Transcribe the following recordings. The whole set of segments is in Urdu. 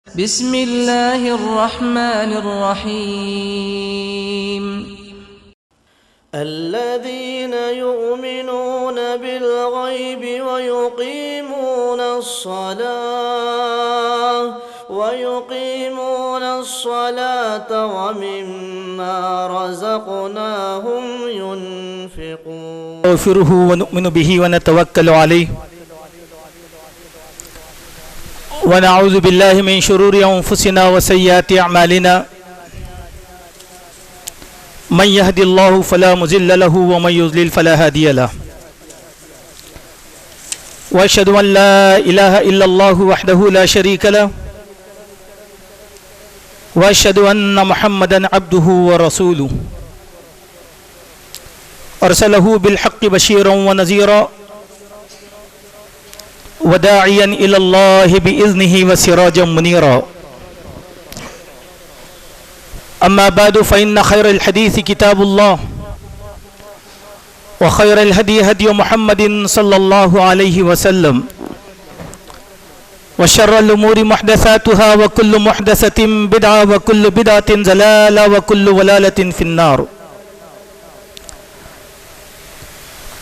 بسم الله الرحمن الرحيم الذين يؤمنون بالغيب ويقيمون الصلاة ومما رزقناهم ينفقون نستغفره ونؤمن به ونتوكل عليه ونعوذ بالله من شرور أنفسنا وسيئات أعمالنا من يهد الله فلا مضل له ومن يضلل فلا هادي له وأشهد أن لا إله إلا الله وحده لا شريك له وأشهد أن محمدا عبده ورسوله أرسله بالحق بشيرا ونذيرا وداعيا إلى الله بإذنه وسراجا منيرا أما بعد فإن خير الحديث كتاب الله وخير الهدي هدي محمد صلى الله عليه وسلم وشر الأمور محدثاتها وكل محدثة بدعة وكل بدعة ضلالة وكل ضلالة في النار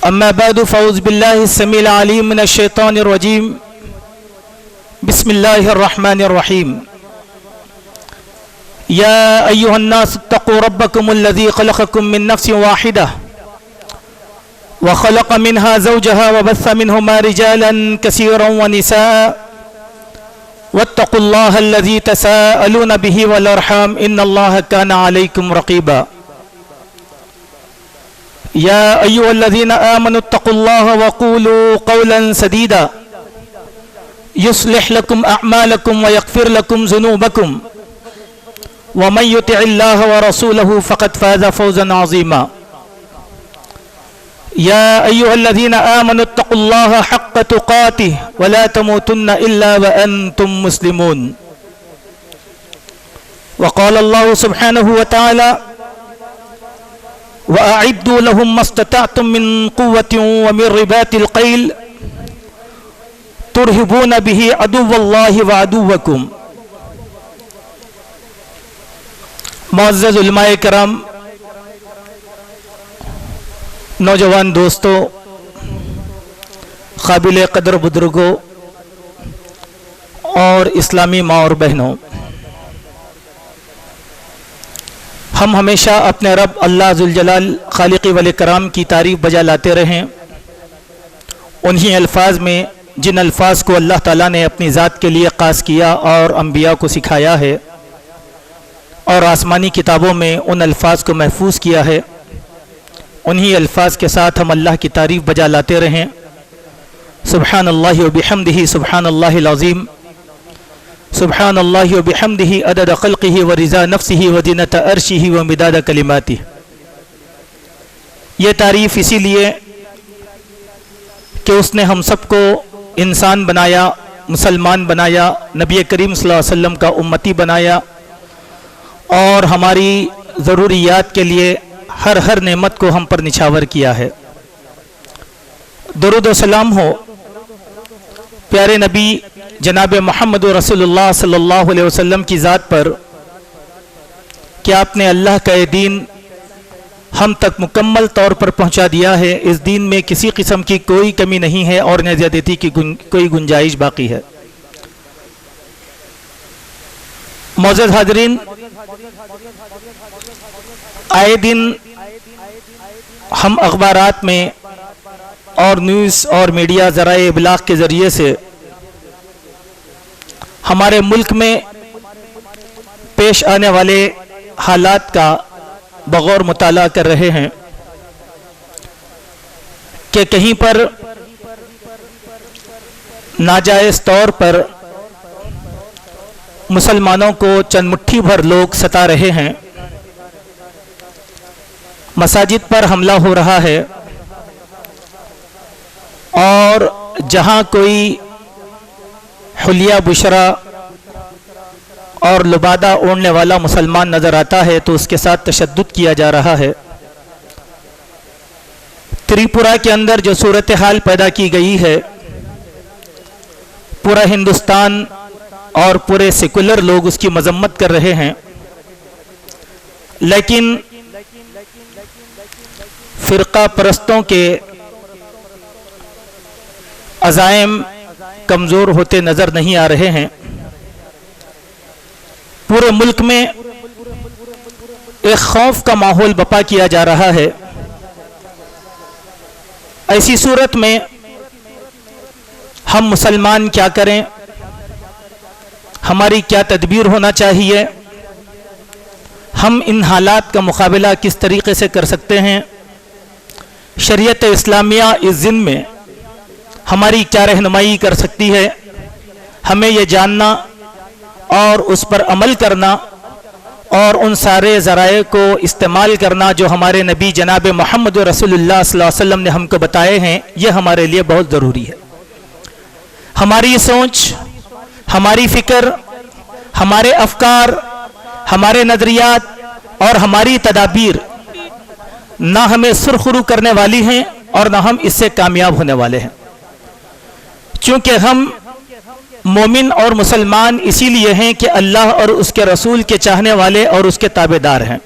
أما بعد فأعوذ بالله السميع العليم من الشيطان الرجيم بسم الله الرحمن الرحيم يا أيها الناس اتقوا ربكم الذي خلقكم من نفس واحدة وخلق منها زوجها وبث منهما رجالا كثيرا ونساء واتقوا الله الذي تساءلون به والأرحام إن الله كان عليكم رقيبا يا أيها الذين آمنوا اتقوا الله وقولوا قولا سديدا يصلح لكم أعمالكم ويغفر لكم ذنوبكم ومن يطع الله ورسوله فقد فاز فوزا عظيما يا أيها الذين آمنوا اتقوا الله حق تقاته ولا تموتن إلا وأنتم مسلمون وقال الله سبحانه وتعالى وأعدوا لهم ما استطعتم من قوة ومن رباط الخيل ترهبون به عدو الله وعدوكم معزز علماء کرام، نوجوان دوستوں، قابل قدر بزرگوں اور اسلامی ماں اور بہنوں، ہم ہمیشہ اپنے رب اللہ ذوالجلال خالق والاکرام کی تعریف بجا لاتے رہیں، انہی الفاظ میں جن الفاظ کو اللہ تعالیٰ نے اپنی ذات کے لیے خاص کیا اور انبیاء کو سکھایا ہے اور آسمانی کتابوں میں ان الفاظ کو محفوظ کیا ہے، انہی الفاظ کے ساتھ ہم اللہ کی تعریف بجا لاتے رہیں۔ سبحان اللہ و بحمدہ سبحان اللہ العظیم، سبحان اللہ و بحمدہ عدد خلقہ و رضا نفسہ و زینت عرشہ و مداد کلماتہ۔ یہ تعریف اسی لیے کہ اس نے ہم سب کو انسان بنایا، مسلمان بنایا، نبی کریم صلی اللہ علیہ وسلم کا امتی بنایا اور ہماری ضروریات کے لیے ہر نعمت کو ہم پر نچھاور کیا ہے۔ درود و سلام ہو پیارے نبی جناب محمد رسول اللہ صلی اللہ علیہ وسلم کی ذات پر کہ آپ نے اللہ کا یہ دین ہم تک مکمل طور پر پہنچا دیا ہے، اس دین میں کسی قسم کی کوئی کمی نہیں ہے اور نہ زیادتی کی کوئی گنجائش باقی ہے۔ معزز حاضرین، آئے دن ہم اخبارات میں اور نیوز اور میڈیا ذرائع ابلاغ کے ذریعے سے ہمارے ملک میں پیش آنے والے حالات کا بغور مطالعہ کر رہے ہیں کہ کہیں پر ناجائز طور پر مسلمانوں کو چند مٹھی بھر لوگ ستا رہے ہیں، مساجد پر حملہ ہو رہا ہے اور جہاں کوئی حلیہ بشرا اور لبادہ اوڑھنے والا مسلمان نظر آتا ہے تو اس کے ساتھ تشدد کیا جا رہا ہے۔ تریپورہ کے اندر جو صورتحال پیدا کی گئی ہے، پورا ہندوستان اور پورے سیکولر لوگ اس کی مذمت کر رہے ہیں، لیکن فرقہ پرستوں کے عزائم کمزور ہوتے نظر نہیں آ رہے ہیں۔ پورے ملک میں ایک خوف کا ماحول بپا کیا جا رہا ہے۔ ایسی صورت میں ہم مسلمان کیا کریں؟ ہماری کیا تدبیر ہونا چاہیے؟ ہم ان حالات کا مقابلہ کس طریقے سے کر سکتے ہیں؟ شریعت اسلامیہ اس ضمن میں ہماری کیا رہنمائی کر سکتی ہے؟ ہمیں یہ جاننا اور اس پر عمل کرنا اور ان سارے ذرائع کو استعمال کرنا جو ہمارے نبی جناب محمد رسول اللہ صلی اللہ علیہ وسلم نے ہم کو بتائے ہیں، یہ ہمارے لیے بہت ضروری ہے۔ ہماری سوچ، ہماری فکر، ہمارے افکار، ہمارے نظریات اور ہماری تدابیر نہ ہمیں سرخرو کرنے والی ہیں اور نہ ہم اس سے کامیاب ہونے والے ہیں، چونکہ ہم مومن اور مسلمان اسی لیے ہیں کہ اللہ اور اس کے رسول کے چاہنے والے اور اس کے تابع دار ہیں۔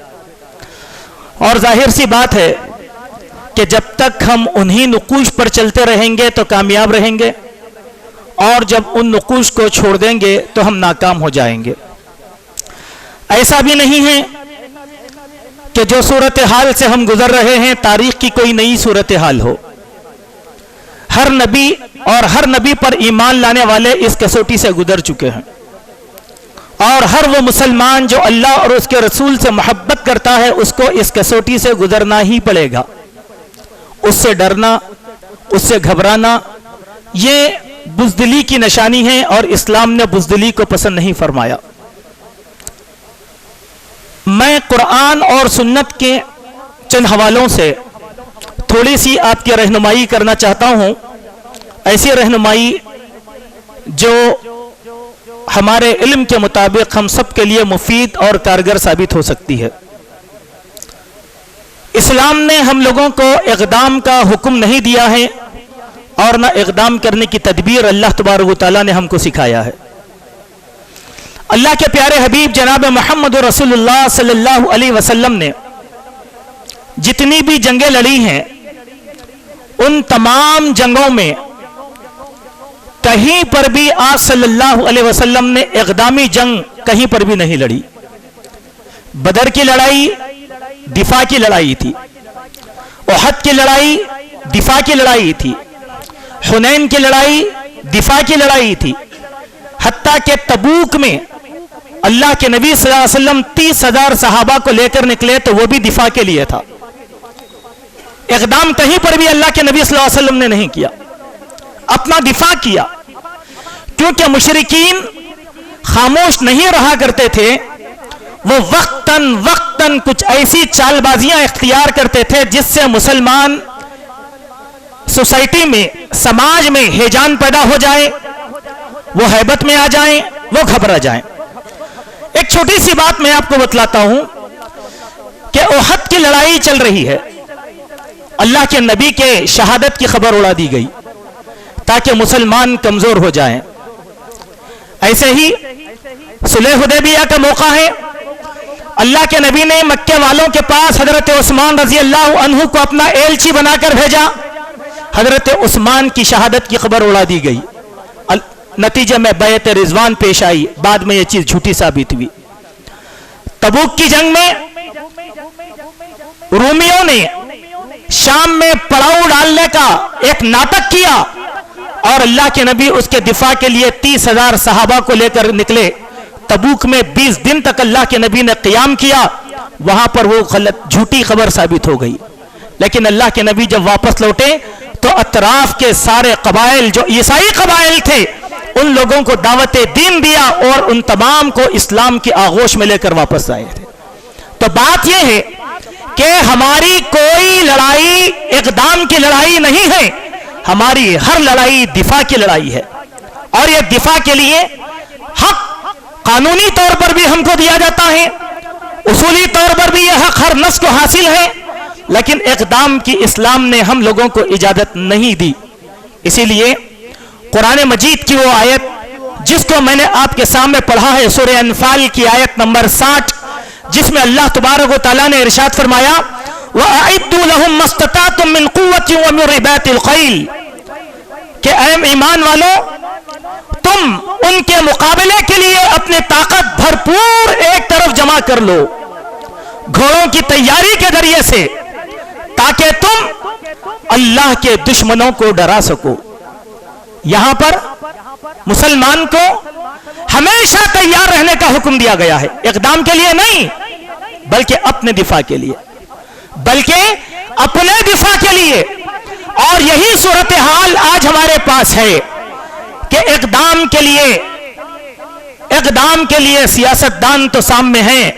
اور ظاہر سی بات ہے کہ جب تک ہم انہی نقوش پر چلتے رہیں گے تو کامیاب رہیں گے، اور جب ان نقوش کو چھوڑ دیں گے تو ہم ناکام ہو جائیں گے۔ ایسا بھی نہیں ہے کہ جو صورتحال سے ہم گزر رہے ہیں تاریخ کی کوئی نئی صورتحال ہو۔ ہر نبی اور ہر نبی پر ایمان لانے والے اس کسوٹی سے گزر چکے ہیں، اور ہر وہ مسلمان جو اللہ اور اس کے رسول سے محبت کرتا ہے اس کو اس کسوٹی سے گزرنا ہی پڑے گا۔ اس سے ڈرنا، اس سے گھبرانا یہ بزدلی کی نشانی ہے، اور اسلام نے بزدلی کو پسند نہیں فرمایا۔ میں قرآن اور سنت کے چند حوالوں سے تھوڑی سی آپ کی رہنمائی کرنا چاہتا ہوں، ایسی رہنمائی جو ہمارے علم کے مطابق ہم سب کے لیے مفید اور کارگر ثابت ہو سکتی ہے۔ اسلام نے ہم لوگوں کو اقدام کا حکم نہیں دیا ہے، اور نہ اقدام کرنے کی تدبیر اللہ تبارک و تعالیٰ نے ہم کو سکھایا ہے۔ اللہ کے پیارے حبیب جناب محمد رسول اللہ صلی اللہ علیہ وسلم نے جتنی بھی جنگیں لڑی ہیں، ان تمام جنگوں میں کہیں پر بھی آپ صلی اللہ علیہ وسلم نے اقدامی جنگ کہیں پر بھی نہیں لڑی۔ بدر کی لڑائی دفاع کی لڑائی تھی، احد کی لڑائی دفاع کی لڑائی تھی، حنین کی لڑائی دفاع کی لڑائی تھی، حتیٰ کہ تبوک میں اللہ کے نبی صلی اللہ علیہ وسلم 30,000 صحابہ کو لے کر نکلے تو وہ بھی دفاع کے لیے تھا۔ اقدام کہیں پر بھی اللہ کے نبی صلی اللہ علیہ وسلم نے نہیں کیا، اپنا دفاع کیا، کیونکہ مشرکین خاموش نہیں رہا کرتے تھے، وہ وقتاً وقتاً کچھ ایسی چال بازیاں اختیار کرتے تھے جس سے مسلمان سوسائٹی میں، سماج میں ہیجان پیدا ہو جائے، وہ ہیبت میں آ جائیں، وہ گھبرا جائیں۔ ایک چھوٹی سی بات میں آپ کو بتلاتا ہوں کہ احد کی لڑائی چل رہی ہے، اللہ کے نبی کے شہادت کی خبر اڑا دی گئی تاکہ مسلمان کمزور ہو جائیں۔ ایسے ہی صلح حدیبیہ کا موقع ہے، اللہ کے نبی نے مکے والوں کے پاس حضرت عثمان رضی اللہ عنہ کو اپنا ایلچی بنا کر بھیجا، حضرت عثمان کی شہادت کی خبر اڑا دی گئی، نتیجے میں بیعت رضوان پیش آئی، بعد میں یہ چیز جھوٹی ثابت ہوئی۔ تبوک کی جنگ میں رومیوں نے شام میں پڑاؤ ڈالنے کا ایک ناٹک کیا، اور اللہ کے نبی اس کے دفاع کے لیے 30,000 صحابہ کو لے کر نکلے۔ تبوک میں 20 دن تک اللہ کے نبی نے قیام کیا، وہاں پر وہ غلط جھوٹی خبر ثابت ہو گئی، لیکن اللہ کے نبی جب واپس لوٹے تو اطراف کے سارے قبائل جو عیسائی قبائل تھے ان لوگوں کو دعوت دین دیا، اور ان تمام کو اسلام کی آغوش میں لے کر واپس آئے تھے۔ تو بات یہ ہے کہ ہماری کوئی لڑائی اقدام کی لڑائی نہیں ہے، ہماری ہر لڑائی دفاع کی لڑائی ہے، اور یہ دفاع کے لیے حق قانونی طور پر بھی ہم کو دیا جاتا ہے، اصولی طور پر بھی یہ حق ہر نفس کو حاصل ہے، لیکن اقدام کی اسلام نے ہم لوگوں کو اجازت نہیں دی۔ اسی لیے قرآن مجید کی وہ آیت جس کو میں نے آپ کے سامنے پڑھا ہے سورہ انفال کی آیت نمبر 60، جس میں اللہ تبارک و تعالیٰ نے ارشاد فرمایا وَأَعِدُّوا لَهُم مَّا اسْتَطَعْتُم مِّن قُوَّةٍ وَمِن رِّبَاطِ الْخَيْلِ، کہ اے ایمان والو تم ان کے مقابلے کے لیے اپنی طاقت بھرپور ایک طرف جمع کر لو گھوڑوں کی تیاری کے ذریعے سے، تاکہ تم اللہ کے دشمنوں کو ڈرا سکو۔ یہاں پر مسلمان کو ہمیشہ تیار رہنے کا حکم دیا گیا ہے، اقدام کے لیے نہیں بلکہ اپنے دفاع کے لیے، اپنے دفاع کے لیے۔ اور یہی صورتحال آج ہمارے پاس ہے کہ اقدام کے لیے سیاستدان تو سامنے ہیں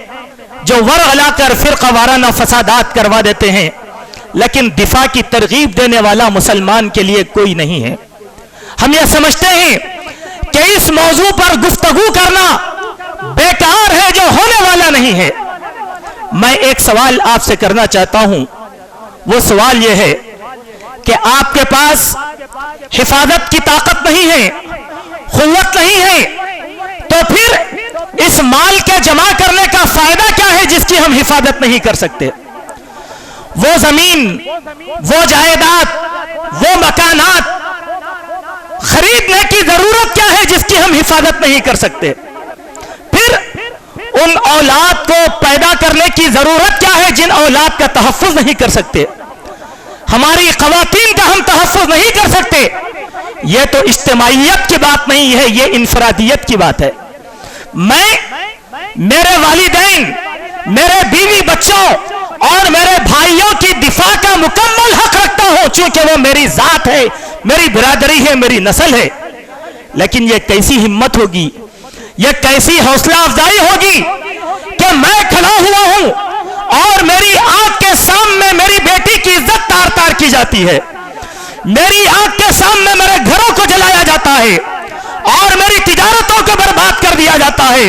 جو ورغلا کر فرقہ وارانہ فسادات کروا دیتے ہیں، لیکن دفاع کی ترغیب دینے والا مسلمان کے لیے کوئی نہیں ہے۔ ہم یہ سمجھتے ہیں کہ اس موضوع پر گفتگو کرنا بیکار ہے جو ہونے والا نہیں ہے۔ میں ایک سوال آپ سے کرنا چاہتا ہوں، وہ سوال یہ ہے کہ آپ کے پاس حفاظت کی طاقت نہیں ہے، قوت نہیں ہے، تو پھر اس مال کے جمع کرنے کا فائدہ کیا ہے جس کی ہم حفاظت نہیں کر سکتے؟ وہ زمین، وہ جائیداد، وہ مکانات خریدنے کی ضرورت کیا ہے جس کی ہم حفاظت نہیں کر سکتے؟ پھر ان اولاد کو پیدا کرنے کی ضرورت کیا ہے جن اولاد کا تحفظ نہیں کر سکتے؟ ہماری خواتین کا ہم تحفظ نہیں کر سکتے۔ یہ تو اجتماعیت کی بات نہیں ہے، یہ انفرادیت کی بات ہے۔ میں میرے والدین، میرے بیوی بچوں اور میرے بھائیوں کی دفاع کا مکمل حق رکھتا ہوں، چونکہ وہ میری ذات ہے، میری برادری ہے، میری نسل ہے۔ لیکن یہ کیسی ہمت ہوگی، یہ کیسی حوصلہ افزائی ہوگی کہ میں کھڑا ہوا ہوں اور میری آنکھ کے سامنے میری بیٹی کی عزت تار تار کی جاتی ہے، میری آنکھ کے سامنے میرے گھروں کو جلایا جاتا ہے اور میری تجارتوں کو برباد کر دیا جاتا ہے،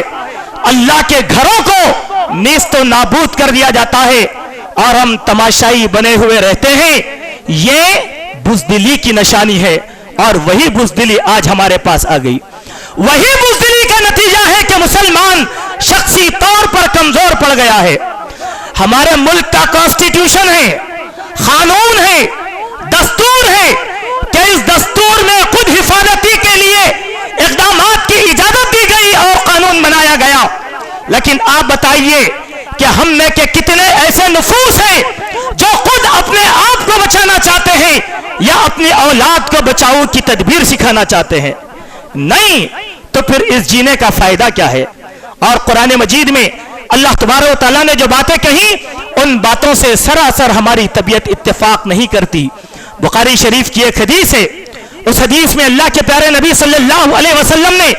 اللہ کے گھروں کو نیست و نابود کر دیا جاتا ہے، اور ہم تماشائی بنے ہوئے رہتے ہیں۔ یہ بزدلی کی نشانی ہے، اور وہی بزدلی آج ہمارے پاس آ گئی۔ وہی بزدلی کا نتیجہ ہے کہ مسلمان شخصی طور پر کمزور پڑ گیا ہے۔ ہمارے ملک کا کانسٹیٹیوشن ہے، قانون ہے، دستور ہے کہ اس دستور میں خود حفاظتی کے لیے اقدامات کی اجازت دی گئی اور قانون بنایا گیا، لیکن آپ بتائیے کہ ہم میں کے کتنے ایسے نفوس ہیں جو خود اپنے آپ کو بچانا چاہتے ہیں یا اپنی اولاد کو بچاؤ کی تدبیر سکھانا چاہتے ہیں؟ نہیں، تو پھر اس جینے کا فائدہ کیا ہے؟ اور قرآن مجید میں اللہ تبارک و تعالیٰ نے جو باتیں کہیں ان باتوں سے سراسر ہماری طبیعت اتفاق نہیں کرتی۔ بخاری شریف کی ایک حدیث ہے، اس حدیث میں اللہ کے پیارے نبی صلی اللہ علیہ وسلم نے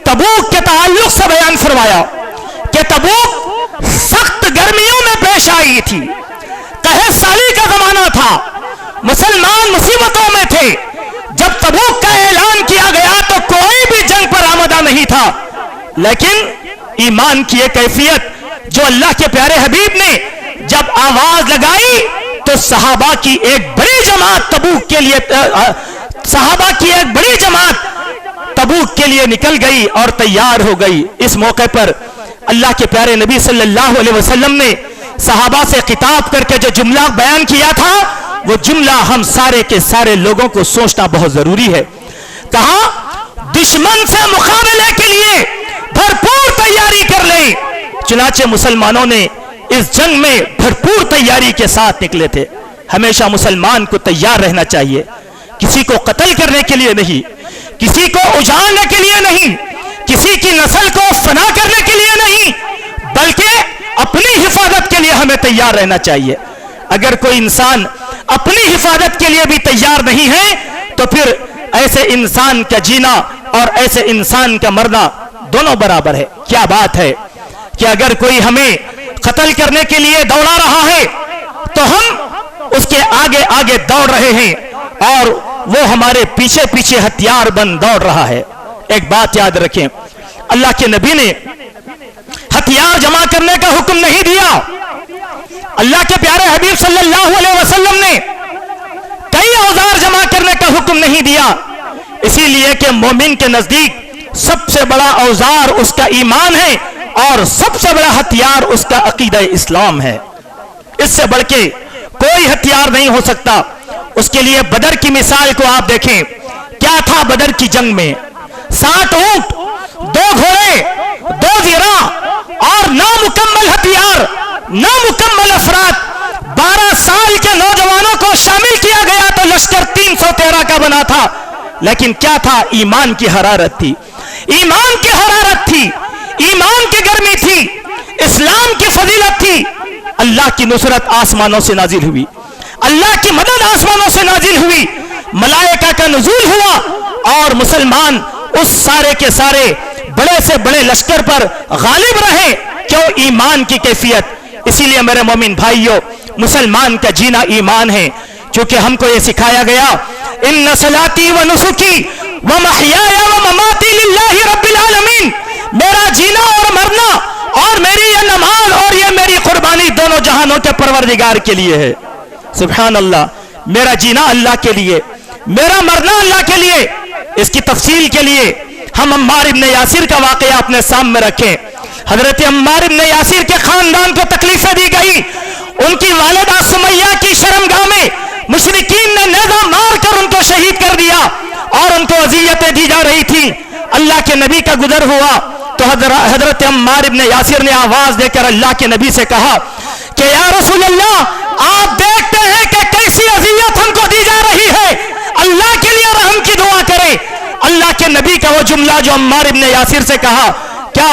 تبوک کے تعلق سے بیان فرمایا کہ تبوک سخت گرمیوں میں پیش آئی تھی، قحط سالی کا زمانہ تھا، مسلمان مصیبتوں میں تھے۔ جب تبوک کا اعلان کیا گیا تو کوئی بھی جنگ پر آمادہ نہیں تھا، لیکن ایمان کی ایک کیفیت جو اللہ کے پیارے حبیب نے جب آواز لگائی تو صحابہ کی ایک بڑی جماعت تبوک کے لیے نکل گئی اور تیار ہو گئی۔ اس موقع پر اللہ کے پیارے نبی صلی اللہ علیہ وسلم نے صحابہ سے خطاب کر کے جو جملہ بیان کیا تھا، وہ جملہ ہم سارے کے سارے لوگوں کو سوچنا بہت ضروری ہے۔ کہا دشمن سے مقابلے کے لیے بھرپور تیاری کر لیں۔ چنانچہ مسلمانوں نے اس جنگ میں بھرپور تیاری کے ساتھ نکلے تھے۔ ہمیشہ مسلمان کو تیار رہنا چاہیے، کسی کو قتل کرنے کے لیے نہیں، کسی کو اجاڑنے کے لیے نہیں، کسی کی نسل کو فنا کرنے کے لیے نہیں، بلکہ اپنی حفاظت کے لیے ہمیں تیار رہنا چاہیے۔ اگر کوئی انسان اپنی حفاظت کے لیے بھی تیار نہیں ہے تو پھر ایسے انسان کا جینا اور ایسے انسان کا مرنا دونوں برابر ہے۔ کیا بات ہے کہ اگر کوئی ہمیں قتل کرنے کے لیے دوڑا رہا ہے تو ہم اس کے آگے آگے دوڑ رہے ہیں اور وہ ہمارے پیچھے پیچھے ہتھیار بند دوڑ رہا ہے۔ ایک بات یاد رکھیں، اللہ کے نبی نے ہتھیار جمع کرنے کا حکم نہیں دیا۔ اللہ کے پیارے حبیب صلی اللہ علیہ وسلم نے کئی اوزار جمع کرنے کا حکم نہیں دیا، اسی لیے کہ مومن کے نزدیک سب سے بڑا اوزار اس کا ایمان ہے اور سب سے بڑا ہتھیار اس کا عقیدہ اسلام ہے. اس سے بڑھ کے کوئی ہتھیار نہیں ہو سکتا. اس کے لیے بدر کی مثال کو آپ دیکھیں. کیا تھا بدر کی جنگ میں؟ 60 اونٹ، 2 گھوڑے، 2 زیرہ اور نامکمل ہتھیار، نامکمل افراد. 12 سال کے نوجوانوں کو شامل کیا گیا تو لشکر 313 کا بنا تھا. لیکن کیا تھا؟ ایمان کی حرارت تھی، ایمان کی حرارت تھی، ایمان کی گرمی تھی، اسلام کی فضیلت تھی. اللہ کی نصرت آسمانوں سے نازل ہوئی، اللہ کی مدد آسمانوں سے نازل ہوئی، ملائکہ کا نزول ہوا اور مسلمان اس سارے کے سارے بڑے سے بڑے لشکر پر غالب رہے. کیوں؟ ایمان کی کیفیت. اسی لیے میرے مومن بھائیوں، مسلمان کا جینا ایمان ہے. چونکہ ہم کو یہ سکھایا گیا ان صلاتی و نسکی و محیای و مماتی للہ رب العالمین. میرا جینا اور مرنا اور میری یہ نماز اور یہ میری قربانی دونوں جہانوں کے پروردگار کے لیے ہے. سبحان اللہ. میرا جینا اللہ کے لیے، میرا مرنا اللہ کے لیے. اس کی تفصیل کے لیے ہم عمار ابن یاسر کا واقعہ اپنے سامنے رکھیں. حضرت عمار ابن یاسر کے خاندان کو تکلیفیں دی گئی. ان کی والدہ سمیہ کی شرمگاہ میں مشرکین نے نیزہ مار کر ان کو شہید کر دیا اور ان کو اذیتیں دی جا رہی تھی. اللہ کے نبی کا گزر ہوا تو حضرت عمار ابن یاسر نے آواز دے کر اللہ کے نبی سے کہا کہ یا رسول اللہ، آپ دیکھتے ہیں کہ کیسی اذیت ہم کو دی جا رہی ہے، اللہ کے لیے رحم کی دعا کرے. اللہ کے نبی کا وہ جملہ جو عمار ابن یاسر سے کہا کیا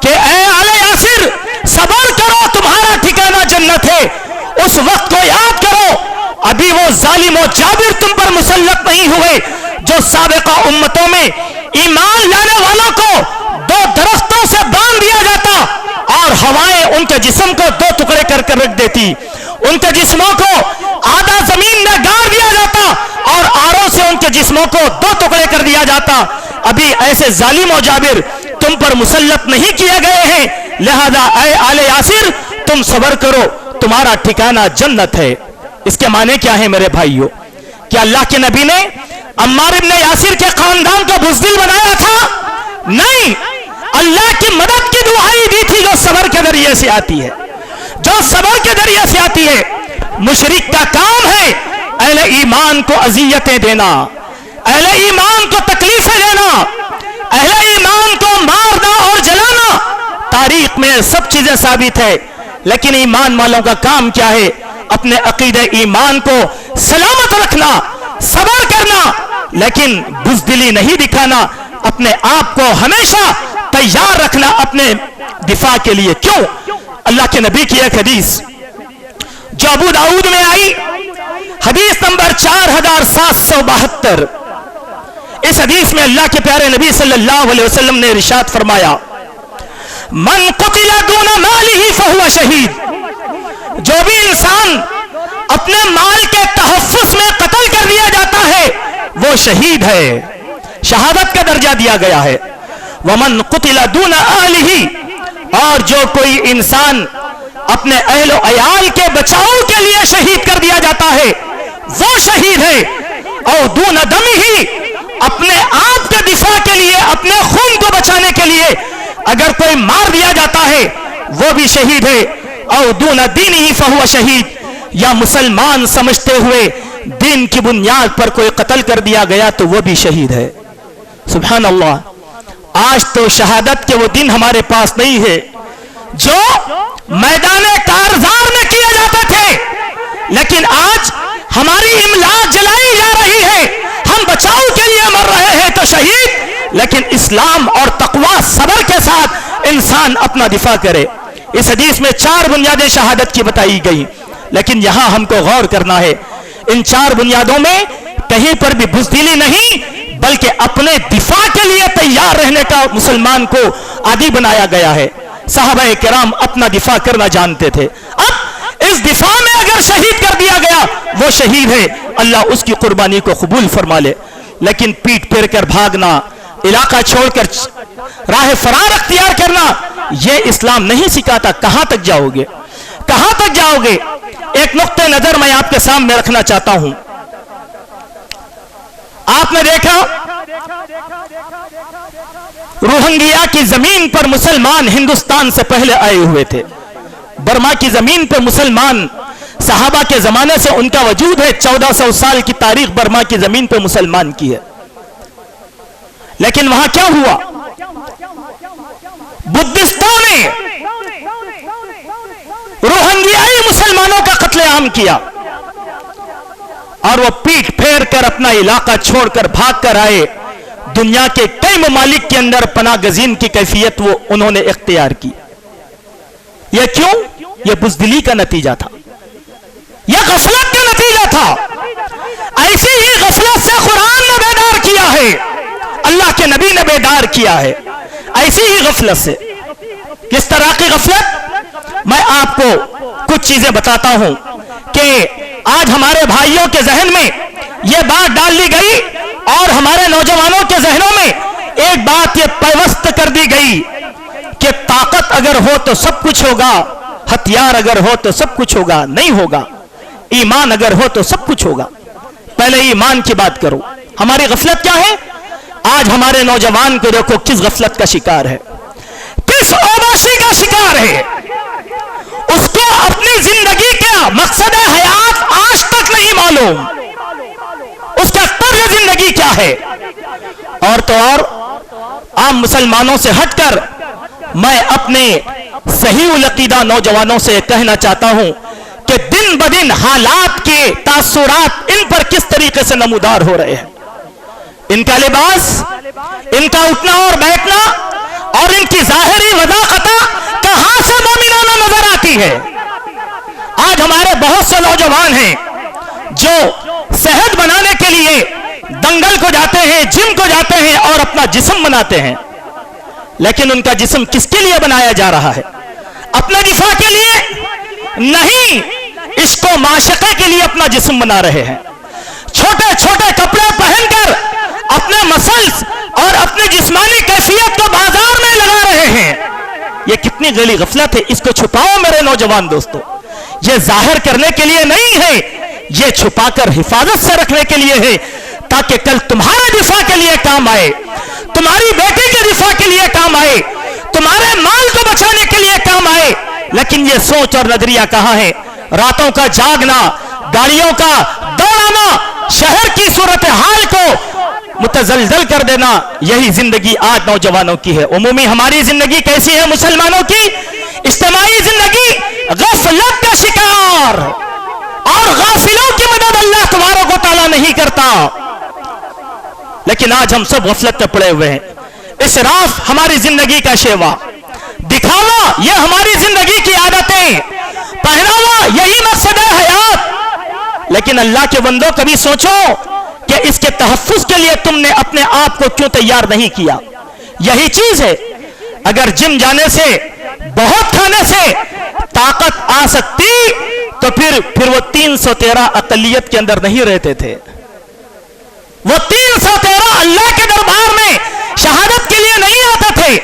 کہ اے آل یاسر، صبر کرو، تمہارا ٹھکانہ جنت ہے. اس وقت کو یاد کرو، ابھی وہ ظالم و جابر تم پر مسلط نہیں ہوئے جو سابقہ امتوں میں ایمان لانے والوں کو 2 درختوں سے باندھ دیا جاتا اور ہوائیں ان کے جسم کو 2 ٹکڑے کر کر رکھ دیتی. ان کے جسموں کو آدھا زمین میں گاڑ دیا جاتا اور آروں سے ان کے جسموں کو 2 ٹکڑے کر دیا جاتا. ابھی ایسے ظالم و جابر تم پر مسلط نہیں کیے گئے ہیں، لہذا اے آل یاسر تم صبر کرو، تمہارا ٹھکانہ جنت ہے. اس کے معنی کیا ہے میرے بھائیوں؟ کہ اللہ کے نبی نے عمار ابن یاسر کے خاندان کو بزدل بنایا تھا؟ نہیں، اللہ کی مدد کی دعائی دی تھی جو صبر کے ذریعے سے آتی ہے، جو صبر کے ذریعے سے آتی ہے. مشرک کا کام ہے اہل ایمان کو اذیتیں دینا، اہل ایمان کو تکلیفیں دینا، اہل ایمان کو مارنا اور جلانا. تاریخ میں سب چیزیں ثابت ہے، لیکن ایمان والوں کا کام کیا ہے؟ اپنے عقیدہ ایمان کو سلامت رکھنا، صبر کرنا، لیکن بزدلی نہیں دکھانا، اپنے آپ کو ہمیشہ تیار رکھنا اپنے دفاع کے لیے. کیوں؟ اللہ کے نبی کی ایک حدیث جو ابو داؤد میں آئی، حدیث نمبر 4772. اس حدیث میں اللہ کے پیارے نبی صلی اللہ علیہ وسلم نے ارشاد فرمایا من قتل دون مالہ فہو شہید. جو بھی انسان اپنے مال کے تحفظ میں قتل کر دیا جاتا ہے وہ شہید ہے، شہادت کا درجہ دیا گیا ہے. ومن قتل دون اہلہ، اور جو کوئی انسان اپنے اہل و عیال کے بچاؤ کے لیے شہید کر دیا جاتا ہے وہ شہید ہے. اور دون دمہ، اپنے آپ کے دفاع کے لیے، اپنے خون کو بچانے کے لیے اگر کوئی مار دیا جاتا ہے وہ بھی شہید ہے. اور دون دینہ فہو شہید، یا مسلمان سمجھتے ہوئے دین کی بنیاد پر کوئی قتل کر دیا گیا تو وہ بھی شہید ہے. سبحان اللہ. آج تو شہادت کے وہ دن ہمارے پاس نہیں ہے جو میدان کارزار میں کیے جاتے تھے، لیکن آج ہماری املاک جلائی جا رہی ہے. ہم بچاؤ کے لیے مر رہے ہیں تو شہید، لیکن اسلام اور تقوی صبر کے ساتھ انسان اپنا دفاع کرے. اس حدیث میں 4 بنیادیں شہادت کی بتائی گئی، لیکن یہاں ہم کو غور کرنا ہے. ان 4 بنیادوں میں کہیں پر بھی بزدلی نہیں، بلکہ اپنے دفاع کے لیے تیار رہنے کا مسلمان کو عادی بنایا گیا ہے. صحابہ کرام اپنا دفاع کرنا جانتے تھے. اب اس دفاع میں اگر شہید کر دیا گیا وہ شہید ہے، اللہ اس کی قربانی کو قبول فرما لے. لیکن پیٹ پھیر کر بھاگنا، علاقہ چھوڑ کر راہ فرار اختیار کرنا، یہ اسلام نہیں سکھاتا. کہاں تک جاؤ گے؟ کہاں تک جاؤ گے؟ ایک نقطہ نظر میں آپ کے سامنے رکھنا چاہتا ہوں. آپ نے دیکھا روہنگیا کی زمین پر مسلمان ہندوستان سے پہلے آئے ہوئے تھے. برما کی زمین پر مسلمان صحابہ کے زمانے سے ان کا وجود ہے. 1400 سال کی تاریخ برما کی زمین پر مسلمان کی ہے. لیکن وہاں کیا ہوا؟ بدھستوں نے روہنگیائی مسلمانوں کا قتل عام کیا اور وہ پیٹ پھیر کر اپنا علاقہ چھوڑ کر بھاگ کر آئے. دنیا کے کئی ممالک کے اندر پناہ گزین کی کیفیت وہ انہوں نے اختیار کی. یہ کیوں؟ یہ بزدلی کا نتیجہ تھا, یہ غفلت کا نتیجہ تھا. ایسی ہی غفلت سے قرآن نے بیدار کیا ہے, اللہ کے نبی نے بیدار کیا ہے. ایسی ہی غفلت سے. کس طرح کی غفلت؟ میں آپ کو کچھ چیزیں بتاتا ہوں کہ آج ہمارے بھائیوں کے ذہن میں یہ بات ڈال لی گئی اور ہمارے نوجوانوں کے ذہنوں میں ایک بات یہ پیوست کر دی گئی کہ طاقت اگر ہو تو سب کچھ ہوگا, ہتھیار اگر ہو تو سب کچھ ہوگا. نہیں ہوگا. ایمان اگر ہو تو سب کچھ ہوگا. پہلے ایمان کی بات کرو. ہماری غفلت کیا ہے؟ آج ہمارے نوجوان کو دیکھو کس غفلت کا شکار ہے, کس اوباشی کا شکار ہے. اس کو اپنی زندگی کا مقصد حیات آج تک نہیں معلوم. اس کا طرز زندگی کیا ہے؟ اور تو اور عام مسلمانوں سے ہٹ کر میں اپنے صحیح العقیدہ نوجوانوں سے کہنا چاہتا ہوں کہ دن بدن حالات کے تاثرات ان پر کس طریقے سے نمودار ہو رہے ہیں. ان کا لباس, ان کا اٹھنا اور بیٹھنا اور ان کی ظاہری وضاحت کہاں سے مومنانہ نظر آتی ہے. آج ہمارے بہت سے نوجوان ہیں جو صحت بنانے کے لیے دنگل کو جاتے ہیں, جم کو جاتے ہیں اور اپنا جسم بناتے ہیں. لیکن ان کا جسم کس کے لیے بنایا جا رہا ہے؟ اپنے دفاع کے لیے نہیں, اس کو معشقے کے لیے اپنا جسم بنا رہے ہیں. چھوٹے چھوٹے کپڑے پہن کر اپنے مسلس اور اپنی جسمانی کیفیت کو بازار میں لگا رہے ہیں. یہ کتنی گلی غفلت ہے. اس کو چھپاؤ میرے نوجوان دوستو. یہ ظاہر کرنے کے لیے نہیں ہے, یہ چھپا کر حفاظت سے رکھنے کے لیے ہے, تاکہ کل تمہارے دفاع کے لیے کام آئے, تمہاری بیٹی کے دفاع کے لیے کام آئے, تمہارے مال کو بچانے کے لیے کام آئے. لیکن یہ سوچ اور نظریہ کہاں ہے؟ راتوں کا جاگنا, گاڑیوں کا دوڑانا, شہر کی صورتحال کو متزلزل کر دینا, یہی زندگی آج نوجوانوں کی ہے. عمومی ہماری زندگی کیسی ہے مسلمانوں کی؟ اجتماعی زندگی غفلت کا شکار, اور غافلوں کی مدد اللہ تبارک و تعالیٰ نہیں کرتا. لیکن آج ہم سب غفلت میں پڑے ہوئے ہیں. اسراف ہماری زندگی کا شیوا, دکھاوا یہ ہماری زندگی کی عادتیں, پہناوا یہی مقصد ہے حیات. لیکن اللہ کے بندوں کبھی سوچو کہ اس کے تحفظ کے لیے تم نے اپنے آپ کو کیوں تیار نہیں کیا؟ یہی چیز ہے. اگر جم جانے سے, بہت کھانے سے طاقت آ سکتی تو پھر وہ 313 اقلیت کے اندر نہیں رہتے تھے. وہ 313 اللہ کے دربار میں شہادت کے لیے نہیں آتے تھے.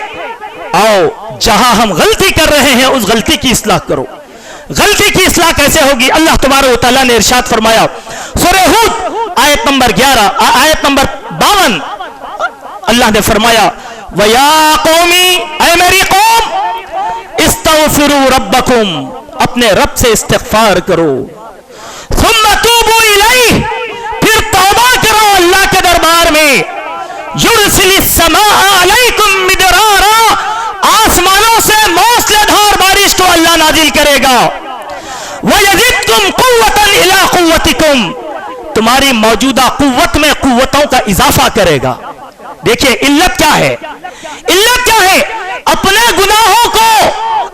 آؤ جہاں ہم غلطی کر رہے ہیں اس غلطی کی اصلاح کرو. غلطی کی اصلاح کیسے ہوگی؟ اللہ تبارک و تعالیٰ نے ارشاد فرمایا سورہ ہود آیت نمبر 11 آیت نمبر 52, اللہ نے فرمایا وَيَا قَوْمِ, اے میری قوم, استغفروا ربکم, اپنے رب سے استغفار کرو, ثم توبوا الیہ, پھر توبہ کرو اللہ کے دربار میں, یرسل السماء علیکم مدرارا, آسمانوں سے موسلا دھار بارش کو اللہ نازل کرے گا, وَيَزِدْكُمْ قُوَّةً إِلَىٰ قُوَّتِكُمْ, تمہاری موجودہ قوت میں قوتوں کا اضافہ کرے گا. دیکھیے علت کیا ہے؟ علت کیا ہے؟ اپنے گناہوں کو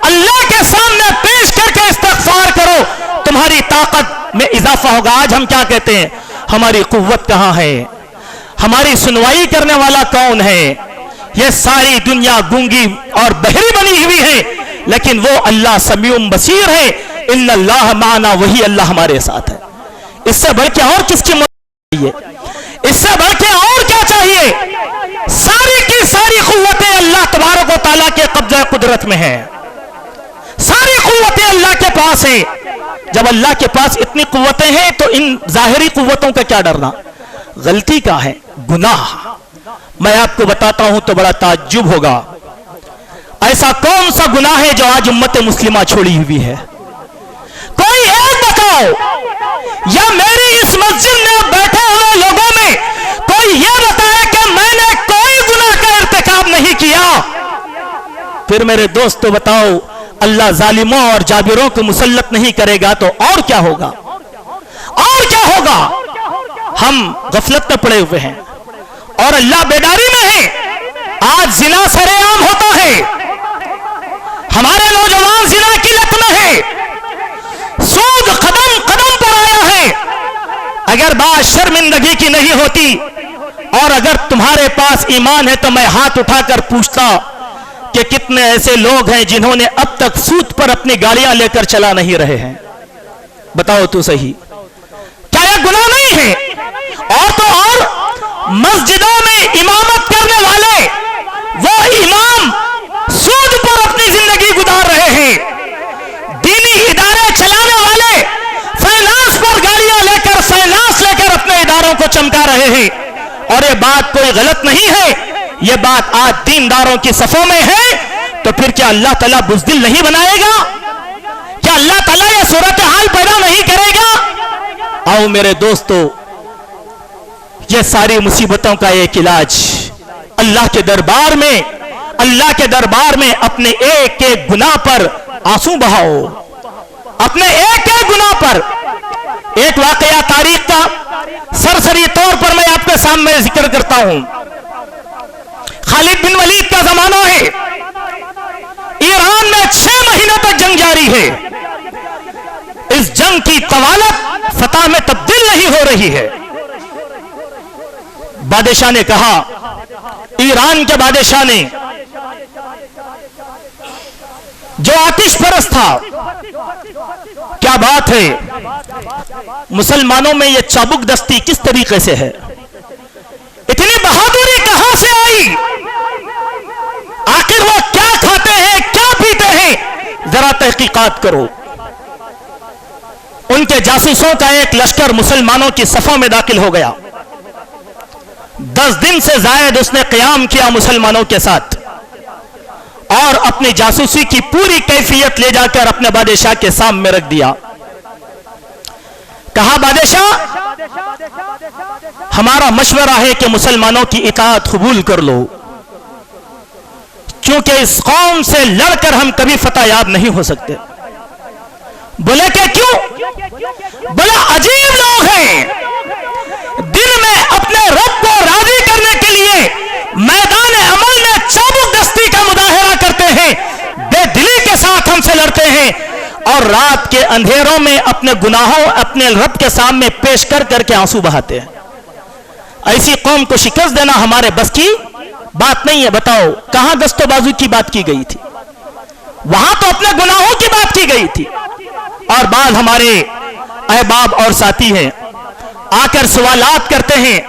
اللہ کے سامنے پیش کر کے استغفار کرو, تمہاری طاقت میں اضافہ ہوگا. آج ہم کیا کہتے ہیں؟ ہماری قوت کہاں ہے؟ ہماری سنوائی کرنے والا کون ہے؟ یہ ساری دنیا گونگی اور بہری بنی ہوئی ہے, لیکن وہ اللہ سمیع بصیر ہے. ان اللہ معنا, وہی اللہ ہمارے ساتھ ہے. اس سے بڑھ کے اور کس کی مدد چاہیے؟ اس سے بڑھ کے اور کیا چاہیے؟ ساری کی ساری قوتیں اللہ تبارک و تعالیٰ کے قبضہ قدرت میں ہیں. ساری قوتیں اللہ کے پاس ہیں. جب اللہ کے پاس اتنی قوتیں ہیں تو ان ظاہری قوتوں کا کیا ڈرنا؟ غلطی کا ہے, گناہ, میں آپ کو بتاتا ہوں تو بڑا تعجب ہوگا، ایسا کون سا گناہ ہے جو آج امت مسلمہ چھوڑی ہوئی ہے؟ کوئی ایک بتاؤ، یا میری اس مسجد میں بیٹھے ہوئے لوگوں میں کوئی یہ بتائے کہ میں نے کوئی گناہ کا ارتکاب نہیں کیا۔ پھر میرے دوستو بتاؤ، اللہ ظالموں اور جابروں کو مسلط نہیں کرے گا تو اور کیا ہوگا؟ اور کیا ہوگا؟ ہم غفلت میں پڑے ہوئے ہیں اور اللہ بیداری میں ہے۔ آج زنا سرے عام ہوتا ہے، ہمارے نوجوان زنا کی لت میں ہے، سود قدم قدم پر آیا ہے۔ اگر بات شرمندگی کی نہیں ہوتی اور اگر تمہارے پاس ایمان ہے تو میں ہاتھ اٹھا کر پوچھتا کہ کتنے ایسے لوگ ہیں جنہوں نے اب تک سود پر اپنی گاڑیاں لے کر چلا نہیں رہے ہیں؟ بتاؤ تو صحیح، کیا یہ گناہ نہیں ہے؟ اور تو اور مسجدوں میں امامت کرنے والے وہ امام سود پر اپنی زندگی گزار رہے ہیں، دینی ادارے چلانے والے فائنانس پر گاڑیاں لے کر فائنانس لے کر اپنے اداروں کو چمکا رہے ہیں۔ اور یہ بات کوئی غلط نہیں ہے، یہ بات آج دینداروں کی صفوں میں ہے، تو پھر کیا اللہ تعالیٰ بزدل نہیں بنائے گا؟ کیا اللہ تعالیٰ یہ صورتحال پیدا نہیں کرے گا؟ آؤ میرے دوستو، یہ ساری مصیبتوں کا ایک علاج اللہ کے دربار میں اپنے ایک ایک گناہ پر آنسو بہاؤ، اپنے ایک ایک گناہ پر۔ ایک واقعہ تاریخ کا سرسری طور پر میں آپ کے سامنے ذکر کرتا ہوں۔ خالد بن ولید کا زمانہ ہے، ایران میں 6 مہینوں تک جنگ جاری ہے۔ اس جنگ کی طوالت فتح میں تبدیل نہیں ہو رہی ہے۔ بادشاہ نے کہا، ایران کے بادشاہ نے جو آتش پرست تھا، کیا بات ہے، مسلمانوں میں یہ چابک دستی کس طریقے سے ہے؟ اتنی بہادری کہاں سے آئی؟ آخر وہ کیا کھاتے ہیں، کیا پیتے ہیں؟ ذرا تحقیقات کرو۔ ان کے جاسوسوں کا ایک لشکر مسلمانوں کی صفوں میں داخل ہو گیا۔ 10 دن سے زائد اس نے قیام کیا مسلمانوں کے ساتھ، اور اپنی جاسوسی کی پوری کیفیت لے جا کر اپنے بادشاہ کے سامنے رکھ دیا۔ کہا، بادشاہ ہمارا مشورہ ہے کہ مسلمانوں کی اطاعت قبول کر لو، کیونکہ اس قوم سے لڑ کر ہم کبھی فتح یاب نہیں ہو سکتے۔ بولے کہ کیوں؟ بڑا عجیب لوگ ہیں، دل میں اپنے رب کو راضی کرنے کے لیے میدان عمل میں چابک دستی کا مظاہرہ کرتے ہیں، بے دلی کے ساتھ ہم سے لڑتے ہیں، اور رات کے اندھیروں میں اپنے گناہوں اپنے رب کے سامنے پیش کر کر کے آنسو بہاتے ہیں۔ ایسی قوم کو شکست دینا ہمارے بس کی بات نہیں ہے۔ بتاؤ کہاں دست و بازو کی بات کی گئی تھی؟ وہاں تو اپنے گناہوں کی بات کی گئی تھی۔ اور بعض ہمارے احباب اور ساتھی ہیں، آ کر سوالات کرتے ہیں،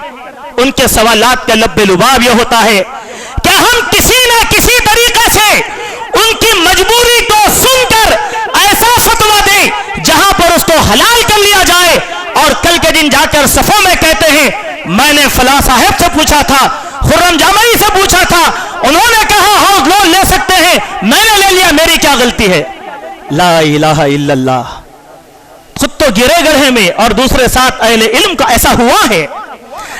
ان کے سوالات کا لب لباب یہ ہوتا ہے کہ ہم کسی نہ کسی طریقے سے ان کی مجبوری کو سن کر ایسا فتویٰ دیں جہاں پر اس کو حلال کر لیا جائے، اور کل کے دن جا کر صفوں میں کہتے ہیں، میں نے فلاں صاحب سے پوچھا تھا، خرم جامعی سے پوچھا تھا، انہوں نے کہا ہاؤس لون لے سکتے ہیں، میں نے لے لیا، میری کیا غلطی ہے؟ لا الہ الا اللہ۔ خود تو گرے گڑھے میں اور دوسرے ساتھ اہل علم کا ایسا ہوا ہے،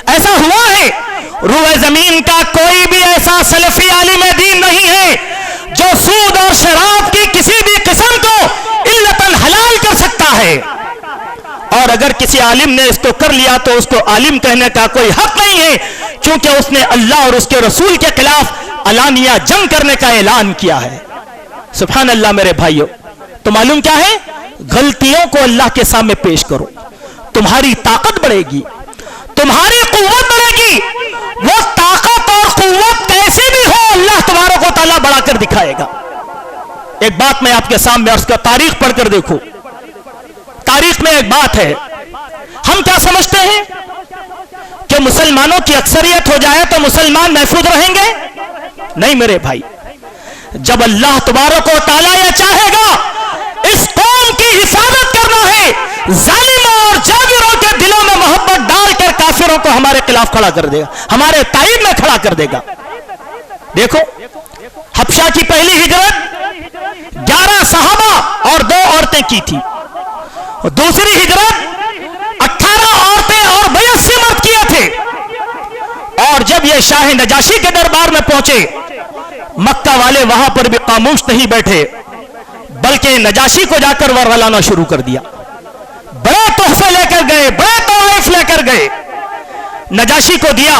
ایسا ہوا ہے۔ روئے زمین کا کوئی بھی ایسا سلفی عالم دین نہیں ہے جو سود اور شراب کی کسی بھی قسم کو علتاً حلال کر سکتا ہے، اور اگر کسی عالم نے اس کو کر لیا تو اس کو عالم کہنے کا کوئی حق نہیں ہے، کیونکہ اس نے اللہ اور اس کے رسول کے خلاف علانیہ جنگ کرنے کا اعلان کیا ہے۔ سبحان اللہ میرے بھائیوں، تو معلوم کیا ہے؟ غلطیوں کو اللہ کے سامنے پیش کرو، تمہاری طاقت بڑھے گی، تمہاری قوت بڑھے گی۔ وہ طاقت اور قوت کیسی بھی ہو، اللہ تبارک و تعالیٰ بڑھا کر دکھائے گا۔ ایک بات میں آپ کے سامنے عرض کا، تاریخ پڑھ کر دیکھو، تاریخ میں ایک بات ہے، ہم کیا سمجھتے ہیں کہ مسلمانوں کی اکثریت ہو جائے تو مسلمان محفوظ رہیں گے؟ نہیں میرے بھائی، جب اللہ تبارک و تعالیٰ یہ چاہے گا اس قوم کی حفاظت کرنا ہے، ظالموں اور جابروں کے دلوں میں محبت ڈال کر کافروں لوگوں کو ہمارے خلاف کھڑا کر دے گا, ہمارے تائید میں کھڑا کر دے گا. دیکھو حبشہ کی پہلی ہجرت 11 صحابہ اور 2 عورتیں کی تھی, دوسری ہجرت 18 عورتیں اور 82 مرد کیے تھے. اور جب یہ شاہ نجاشی کے دربار میں پہنچے, مکہ والے وہاں پر بھی خاموش نہیں بیٹھے, بلکہ نجاشی کو جا کر ورغلانا شروع کر دیا. بڑے تحفے لے کر گئے, بڑے تحائف لے کر گئے, نجاشی کو دیا.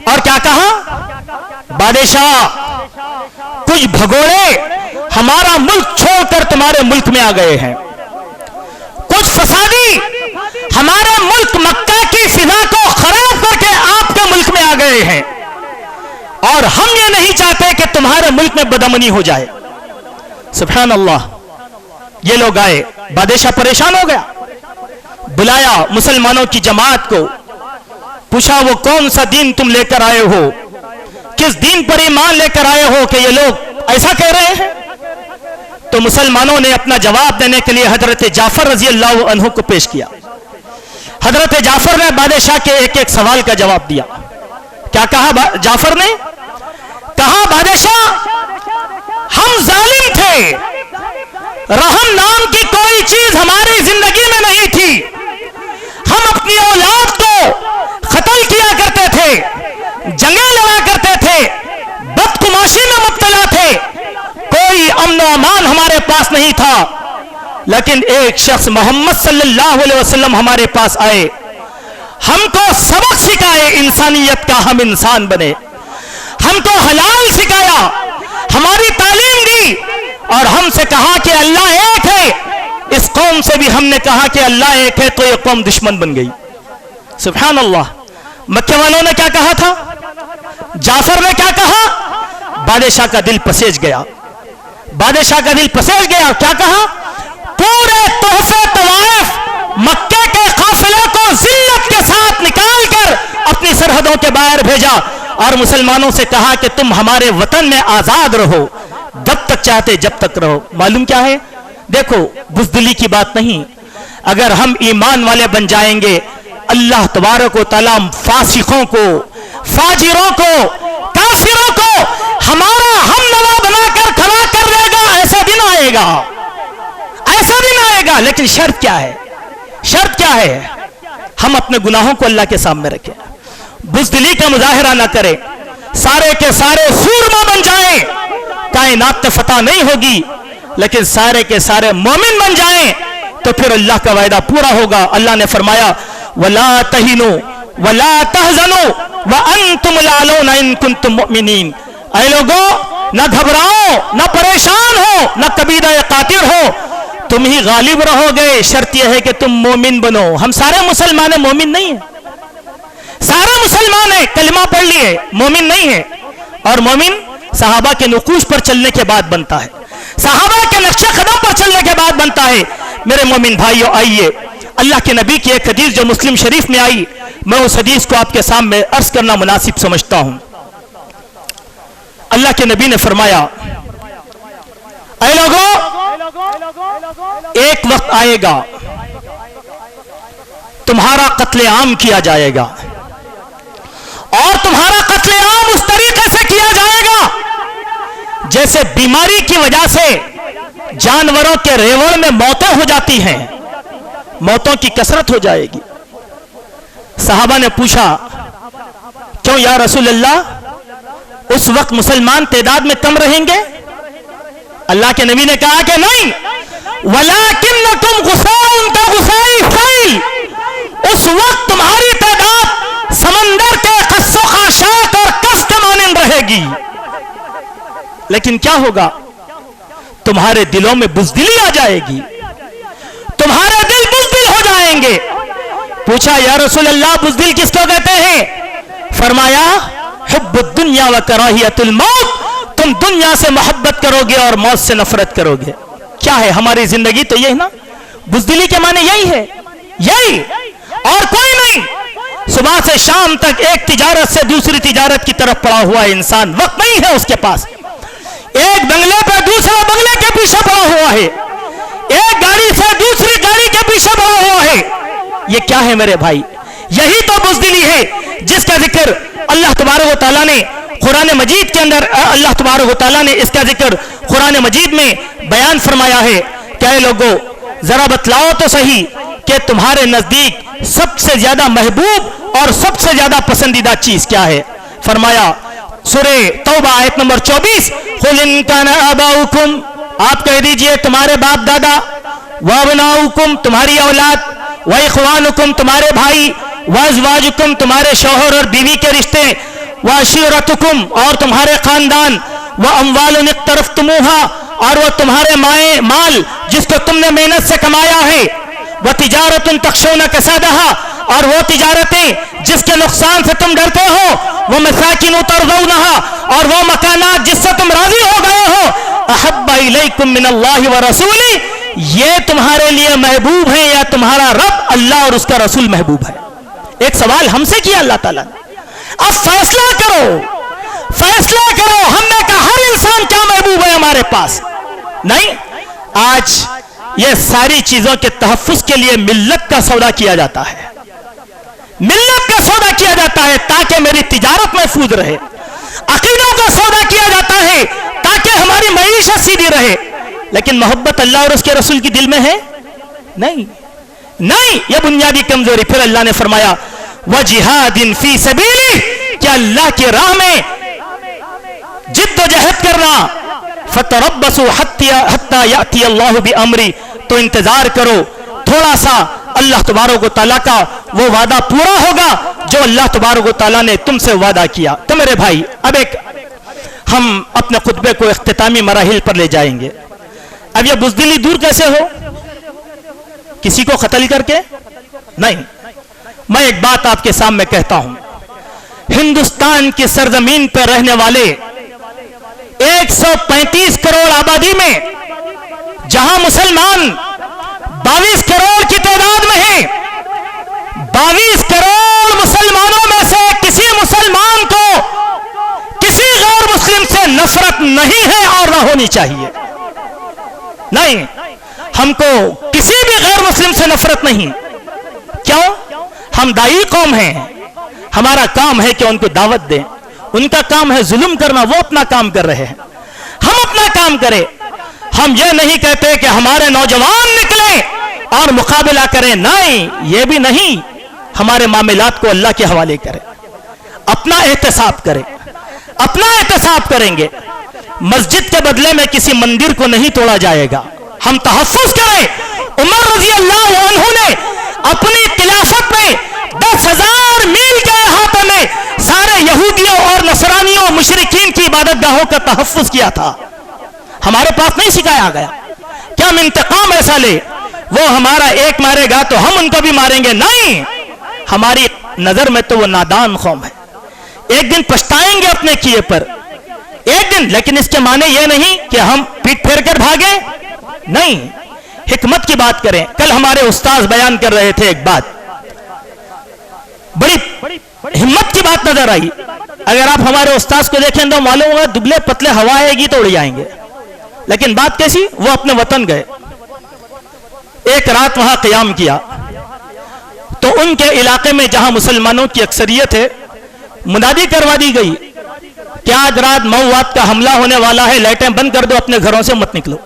اور کیا کہا, بادشاہ کچھ بھگوڑے ہمارا ملک چھوڑ کر تمہارے ملک میں آ گئے ہیں, کچھ فسادی ہمارے ملک مکہ کی فضا کو خراب کر کے آپ کے ملک میں آ گئے ہیں, اور ہم یہ نہیں چاہتے کہ تمہارے ملک میں بدامنی ہو جائے. سبحان اللہ. یہ لوگ آئے, بادشاہ پریشان ہو گیا, بلایا مسلمانوں کی جماعت کو, پوچھا وہ کون سا دین تم لے کر آئے ہو, کس دین پر ایمان لے کر آئے ہو کہ یہ لوگ ایسا کہہ رہے ہیں. تو مسلمانوں نے اپنا جواب دینے کے لیے حضرت جعفر رضی اللہ عنہ کو پیش کیا. حضرت جعفر نے بادشاہ کے ایک ایک سوال کا جواب دیا. کیا کہا جعفر نے, کہا بادشاہ ہم ظالم تھے, رحم نام کی کوئی چیز ہماری زندگی میں نہیں تھی, ہم اپنی اولاد کو قتل کیا کرتے تھے, جنگیں لڑا کرتے تھے, بدقماشی میں مبتلا تھے, کوئی امن و امان ہمارے پاس نہیں تھا. لیکن ایک شخص محمد صلی اللہ علیہ وسلم ہمارے پاس آئے, ہم کو سبق سکھائے انسانیت کا, ہم انسان بنے, ہم کو حلال سکھایا, ہماری تعلیم دی, اور ہم سے کہا کہ اللہ ایک ہے. اس قوم سے بھی ہم نے کہا کہ اللہ ایک ہے, تو یہ قوم دشمن بن گئی. سبحان اللہ. مکہ والوں نے کیا کہا تھا, جعفر نے کیا کہا, بادشاہ کا دل پسیج گیا, بادشاہ کا دل پسیج گیا. کیا کہا, پورے تحفے طوائف مکے کے قافلے کو ذلت کے ساتھ نکال کر اپنی سرحدوں کے باہر بھیجا, اور مسلمانوں سے کہا کہ تم ہمارے وطن میں آزاد رہو, جب تک چاہتے جب تک رہو. معلوم کیا ہے, دیکھو بزدلی کی بات نہیں. اگر ہم ایمان والے بن جائیں گے, اللہ تبارک و تعالیٰ فاسقوں کو, فاجروں کو, کافروں کو ہمارا ہم نوا بنا کر کھڑا کر دے گا. ایسا دن آئے گا, ایسا دن آئے گا. لیکن شرط کیا ہے, شرط کیا ہے, ہم اپنے گناہوں کو اللہ کے سامنے رکھیں, بزدلی کا مظاہرہ نہ کریں, سارے کے سارے سورما بن جائیں, کائنات پہ فتح نہیں ہوگی, لیکن سارے کے سارے مومن بن جائیں تو پھر اللہ کا وعدہ پورا ہوگا. اللہ نے فرمایا وَلَا تَهِنُوا وَلَا تَحْزَنُوا وَأَنْتُمُ الْأَعْلَوْنَ إِن كُنتُم مُؤْمِنِينَ. اے لوگوں, نہ گھبراؤ, نہ پریشان ہو, نہ کبیرہ قاتل ہو, تم ہی غالب رہو گے, شرط یہ ہے کہ تم مومن بنو. ہم سارے مسلمان مومن نہیں ہیں, سارے مسلمان ہیں, کلمہ پڑھ لیے, مومن نہیں ہیں. اور مومن صحابہ کے نقوش پر چلنے کے بعد بنتا ہے, صحابہ کے نقش قدم پر چلنے کے بعد بنتا ہے. میرے مومن بھائیو, آئیے اللہ کے نبی کی ایک حدیث جو مسلم شریف میں آئی, میں اس حدیث کو آپ کے سامنے عرض کرنا مناسب سمجھتا ہوں. اللہ کے نبی نے فرمایا, اے لوگوں, ایک وقت آئے گا تمہارا قتل عام کیا جائے گا, اور تمہارا قتل عام اس طریقے سے کیا جائے گا جیسے بیماری کی وجہ سے جانوروں کے ریوڑ میں موتیں ہو جاتی ہیں, موتوں کی کثرت ہو جائے گی. صحابہ نے پوچھا, کیوں یا رسول اللہ, اس وقت مسلمان تعداد میں کم رہیں گے؟ اللہ کے نبی نے کہا کہ نہیں, وَلَكِنَّكُمْ غُثَاءٌ كَغُثَاءِ السَّيْلِ, اس وقت تمہاری تعداد سمندر کے قص و خاشاک اور کس کے مانند رہے گی. لیکن کیا ہوگا, تمہارے دلوں میں بزدلی آ جائے گی, تمہارے دل بزدل ہو جائیں گے. پوچھا یا رسول اللہ بزدل کس کو کہتے ہیں؟ فرمایا حب الدنیا و کراہیت الموت, تم دنیا سے محبت کرو گے اور موت سے نفرت کرو گے. کیا ہے ہماری زندگی تو یہ نا, بزدلی کے معنی یہی ہے, یہی اور کوئی نہیں. صبح سے شام تک ایک تجارت سے دوسری تجارت کی طرف پڑا ہوا انسان, وقت نہیں ہے اس کے پاس, ایک بنگلے پہ دوسرے بنگلے کے پیچھے پڑا ہوا ہے, ایک گاڑی سے دوسری گاڑی کے پیچھے پڑا ہوا ہے. یہ کیا ہے میرے بھائی, یہی تو بزدلی ہے جس کا ذکر اللہ تبارک و تعالیٰ نے قرآن مجید کے اندر اللہ تبارک و تعالیٰ نے اس کا ذکر قرآن مجید میں بیان فرمایا ہے کہ اے لوگو ذرا بتلاؤ تو صحیح کہ تمہارے نزدیک سب سے زیادہ محبوب اور سب سے زیادہ پسندیدہ چیز کیا ہے. فرمایا سورہ توبہ آیت نمبر 24 قُلْ إِن كَانَ آبَاؤُكُمْ آپ کہہ دیجئے تمہارے باپ دادا وَأَبْنَاؤُكُمْ تمہاری اولاد وَإِخْوَانُكُمْ تمہارے بھائی وَأَزْوَاجُكُمْ تمہارے شوہر اور بیوی کے رشتے وَعَشِيرَتُكُمْ اور تمہارے خاندان وَأَمْوَالٌ اقْتَرَفْتُمُوهَا اور وہ تمہارے مال جس کو تم نے محنت سے کمایا ہے وَتِجَارَةٌ تَخْشَوْنَ كَسَادَهَا اور وہ تجارتیں جس کے نقصان سے تم ڈرتے ہو وَمَسَاكِنُ تَرْضَوْنَهَا اور وہ مکانات جس سے تم راضی ہو گئے ہو أَحَبَّ إِلَيْكُم مِّنَ اللَّهِ وَرَسُولِهِ یہ تمہارے لیے محبوب ہے یا تمہارا رب اللہ اور اس کا رسول محبوب ہے. ایک سوال ہم سے کیا اللہ تعالیٰ نے, اب فیصلہ کرو ہم نے کہا ہر انسان کیا محبوب ہے ہمارے پاس نہیں. آج یہ ساری چیزوں کے تحفظ کے لیے ملت کا سودا کیا جاتا ہے, ملت کا سودا کیا جاتا ہے تاکہ میری تجارت محفوظ رہے, عقیدوں کا سودا کیا جاتا ہے تاکہ ہماری معیشت سیدھی رہے, لیکن محبت اللہ اور اس کے رسول کی دل میں ہے نہیں, یہ بنیادی کمزوری. پھر اللہ نے فرمایا وَجِهَادٍ فِي سَبِيلِهِ کہ اللہ کی راہ میں جد و جہد کرنا. فَتَرَبَّصُوا حَتَّى يَأْتِيَ اللَّهُ بِأَمْرِهِ تو انتظار کرو تھوڑا سا, اللہ تبارک و تعالیٰ کا وہ وعدہ پورا ہوگا جو اللہ تبارک و تعالیٰ نے تم سے وعدہ کیا. تو میرے بھائی اب ہم اپنے خطبے کو اختتامی مراحل پر لے جائیں گے. اب یہ بزدلی دور کیسے ہو؟ کسی کو قتل کر کے نہیں. میں ایک بات آپ کے سامنے کہتا ہوں, ہندوستان کی سرزمین پر رہنے والے 135 کروڑ آبادی میں جہاں مسلمان 22 کروڑ کی تعداد میں ہیں, 22 کروڑ مسلمانوں میں سے کسی مسلمان کو کسی غیر مسلم سے نفرت نہیں ہے اور نہ ہونی چاہیے. نہیں, ہم کو کسی بھی غیر مسلم سے نفرت نہیں. کیوں؟ ہم دائی قوم ہیں, ہمارا کام ہے کہ ان کو دعوت دیں. ان کا کام ہے ظلم کرنا, وہ اپنا کام کر رہے ہیں, ہم اپنا کام کریں. ہم یہ نہیں کہتے کہ ہمارے نوجوان نکلیں اور مقابلہ کریں, نہیں, یہ بھی نہیں. ہمارے معاملات کو اللہ کے حوالے کریں, اپنا احتساب کریں, اپنا احتساب کریں گے. مسجد کے بدلے میں کسی مندر کو نہیں توڑا جائے گا. ہم تحفظ کریں. عمر رضی اللہ عنہ نے اپنی خلافت میں 10,000 میل کے احاطے میں سارے یہودیوں اور نصرانیوں مشرکین کی عبادت گاہوں کا تحفظ کیا تھا. ہمارے پاس نہیں سکھایا گیا کہ ہم انتقام ایسا لے, وہ ہمارا ایک مارے گا تو ہم ان کو بھی ماریں گے. نہیں, ہماری نظر میں تو وہ نادان قوم ہے, ایک دن پچھتائیں گے اپنے کیے پر, ایک دن. لیکن اس کے معنی یہ نہیں کہ ہم پیٹ پھیر کر بھاگیں, نہیں, حکمت کی بات کریں. کل ہمارے استاذ بیان کر رہے تھے, ایک بات بڑی ہمت کی بات نظر آئی. اگر آپ ہمارے استاذ کو دیکھیں تو معلوم ہوگا دبلے پتلے ہوا آئے گی تو اڑ جائیں گے. لیکن بات کیسی, وہ اپنے وطن گئے, ایک رات وہاں قیام کیا تو ان کے علاقے میں جہاں مسلمانوں کی اکثریت ہے منادی کروا دی گئی کہ آج رات مواد کا حملہ ہونے والا ہے, لائٹیں بند کر دو, اپنے گھروں سے مت نکلو.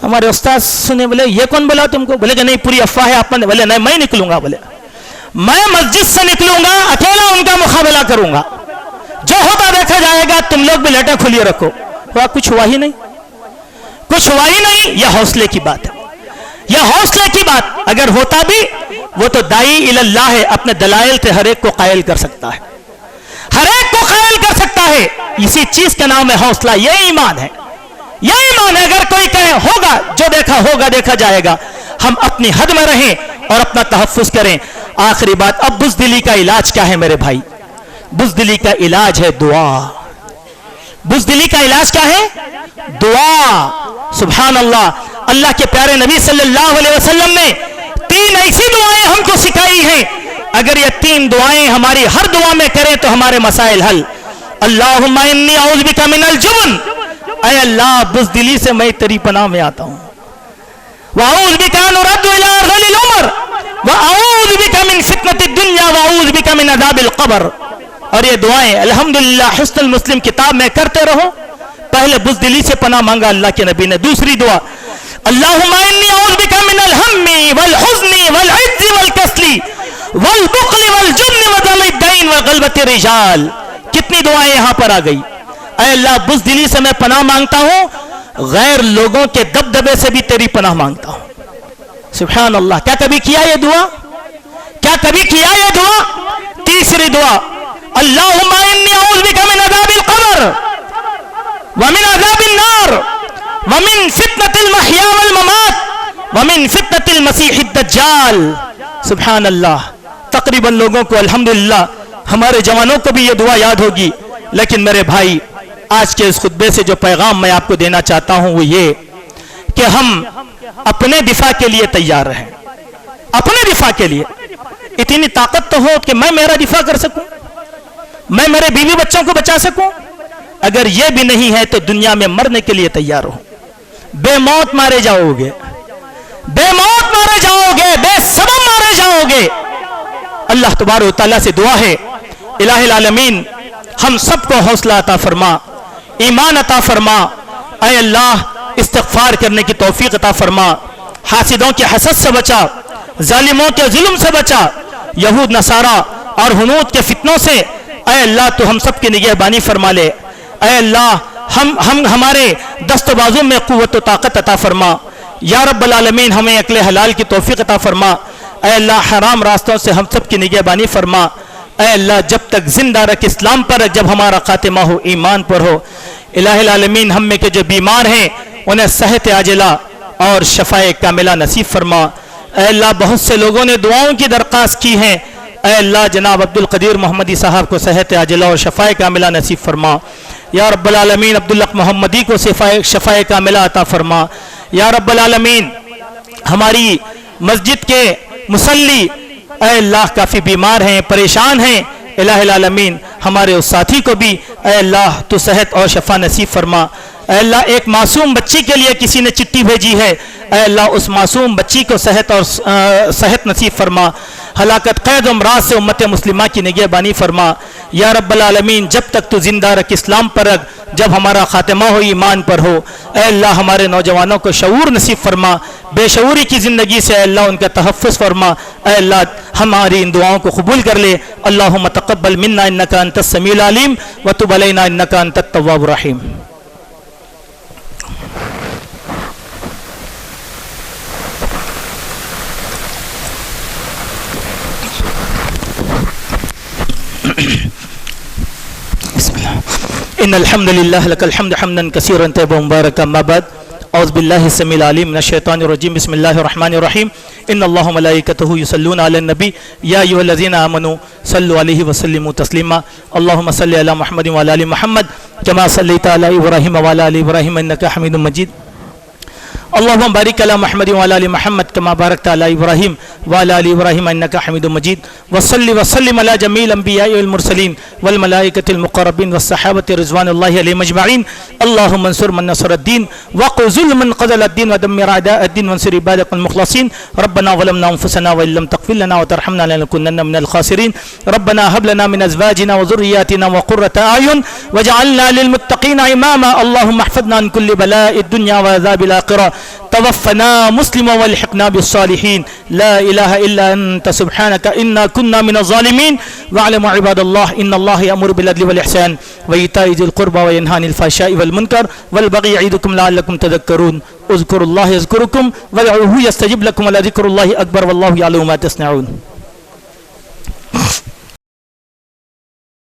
ہمارے استاد سنے, بولے یہ کون بولا تم کو؟ بولے کہ نہیں پوری افواہ ہے آپ نے. بولے نہیں, میں نکلوں گا. بولے میں مسجد سے نکلوں گا, اکیلا ان کا مقابلہ کروں گا, جو ہوتا دیکھا جائے گا, تم لوگ بھی لائٹیں کھلی رکھو. کچھ ہوا ہی نہیں, کچھ ہوا ہی نہیں. یہ حوصلے کی بات ہے, یہ حوصلے کی بات. اگر ہوتا بھی وہ تو دائی اللہ ہے, اپنے دلائل سے ہر ایک کو قائل کر سکتا ہے, ہر ایک کو قائل کر سکتا ہے. اسی چیز کا نام ہے حوصلہ. یہ ایمان ہے, یہ ایمان ہے. اگر کوئی کہے ہوگا, جو دیکھا ہوگا دیکھا جائے گا. ہم اپنی حد میں رہیں اور اپنا تحفظ کریں. آخری بات, اب بزدلی کا علاج کیا ہے میرے بھائی؟ بزدلی کا علاج ہے دعا. بزدلی کا علاج کیا ہے؟ دعا. سبحان اللہ, اللہ کے پیارے نبی صلی اللہ علیہ وسلم نے 3 ایسی دعائیں ہم کو سکھائی ہیں. اگر یہ 3 دعائیں ہماری ہر دعا میں کریں تو ہمارے مسائل حل. اللہم انی اعوذ بک من الجبن, اے اللہ بزدلی سے میں تیری پناہ میں آتا ہوں. واعوذ بک ان ارد الی ارذل العمر, وَأَعُوذُ بِكَ مِن فِتْنَةِ الدُّنْيَا وَأَعُوذُ بِكَ مِنْ عَذَابِ الْقَبْرِ. اور یہ دعائیں الحمدللہ حسن المسلم کتاب میں کرتے رہو. پہلے بزدلی سے پناہ مانگا اللہ کے نبی نے. دوسری دعا اللہم انی اعوذ بک من الہم والحزن والعجز والکسل والبخل والجبن وضلع الدین وغلبۃ الرجال. کتنی دعائیں یہاں پر آ گئی. اے اللہ بزدلی سے میں پناہ مانگتا ہوں, غیر لوگوں کے دبدبے سے بھی تیری پناہ مانگتا ہوں. سبحان اللہ. کیا کبھی کیا یہ دعا؟ کیا کبھی کیا یہ دعا؟ تیسری دعا اللہم انی اعوذ بک من عذاب القبر ومن عذاب النار ومن فتنة المحیا والممات ومن فتنة المسیح الدجال. سبحان اللہ. تقریباً لوگوں کو الحمدللہ ہمارے جوانوں کو بھی یہ دعا یاد ہوگی. لیکن میرے بھائی آج کے اس خطبے سے جو پیغام میں آپ کو دینا چاہتا ہوں وہ یہ کہ ہم اپنے دفاع کے لیے تیار رہیں. اپنے دفاع کے لیے اتنی طاقت تو ہو کہ میں میرا دفاع کر سکوں, میں میرے بیوی بچوں کو بچا سکوں. اگر یہ بھی نہیں ہے تو دنیا میں مرنے کے لیے تیار ہو. بے موت مارے جاؤ گے, بے موت مارے جاؤ گے, بے سبب مارے جاؤ گے. اللہ تبارک و تعالیٰ سے دعا ہے الہ العالمین ہم سب کو حوصلہ عطا فرما, ایمان عطا فرما. اے اللہ استغفار کرنے کی توفیق عطا فرما. حاسدوں کے حسد سے بچا, ظالموں کے ظلم سے بچا, یہود نصارہ اور ہنود کے فتنوں سے اے اللہ تو ہم سب کی نگہبانی فرما لے. اے اللہ ہمارے دست و بازو میں قوت و طاقت عطا فرما. یا رب العالمین ہمیں عقل حلال کی توفیق عطا فرما. اے اللہ حرام راستوں سے ہم سب کی نگہبانی فرما. اے اللہ جب تک زندہ رکھ اسلام پر رکھ, جب ہمارا خاتمہ ہو ایمان پر ہو. الہ العالمین ہم میں کے جو بیمار ہیں انہیں صحت عاجلہ اور شفاء کاملہ نصیب فرما. اے اللہ بہت سے لوگوں نے دعاؤں کی درخواست کی ہیں. اے اللہ جناب عبد القدیر محمدی صاحب کو صحت عاجلہ اور شفاء کاملہ نصیب فرما. یا رب العالمین عبداللہ محمدی کو شفاء کاملہ عطا فرما. یا رب العالمین ہماری مسجد کے مصلی اے اللہ کافی بیمار ہیں, پریشان ہیں. الہ العالمین ہمارے اس ساتھی کو بھی اے اللہ تو صحت اور شفا نصیب فرما. اے اللہ ایک معصوم بچی کے لیے کسی نے چٹھی بھیجی ہے, اے اللہ اس معصوم بچی کو صحت اور صحت نصیب فرما. ہلاکت قید امراض سے امت مسلمہ کی نگہبانی فرما. یا رب العالمین جب تک تو زندہ رکھ اسلام پر رکھ, جب ہمارا خاتمہ ہو ایمان پر ہو. اے اللہ ہمارے نوجوانوں کو شعور نصیب فرما, بے شعوری کی زندگی سے اے اللہ ان کا تحفظ فرما. اے اللہ ہماری ان دعاؤں کو قبول کر لے. اللہم تقبل منا انک انت السمیع العلیم وتب علینا انک انت التواب الرحیم. ان الحمد لله لك الحمد حمدا كثيرا طيبا مباركا. ما بعد اعوذ بالله السميع العليم من الشيطان الرجيم. بسم الله الرحمن الرحيم. ان الله وملائكته يصلون على النبي يا ايها الذين امنوا صلوا عليه وسلموا تسليما. اللهم صل على محمد وعلى ال محمد كما صليت على ابراهيم وعلى ال ابراهيم انك حميد مجيد. اللهم بارك على محمد وعلى ال محمد كما باركت على ابراهيم وعلى ال ابراهيم انك حميد مجيد. وصلي وسلم على جميع الانبياء والمرسلين والملائكه المقربين والصحابه رضوان الله عليهم اجمعين. اللهم انصر من نصر الدين وخذل من خذل الدين ودمر اعداء الدين وانصر عبادك المخلصين. ربنا ظلمنا انفسنا وان لم تغفر لنا وترحمنا لنكونن من الخاسرين. ربنا هب لنا من ازواجنا وذرياتنا وقرة اعين واجعلنا للمتقين اماما. اللهم احفظنا عن كل بلاء الدنيا وعذاب الاخره. توفنا مسلما والحقنا بالصالحين. لا اله الا انت سبحانك انا كنا من الظالمين. واعلموا عباد الله ان الله يأمر بالعدل والاحسان وايتاء ذي القربى وينهى عن الفحشاء والمنكر والبغي يعظكم لعلكم تذكرون. اذكروا الله يذكركم وادعوه يستجب لكم ولذكر الله اكبر والله يعلم ما تصنعون.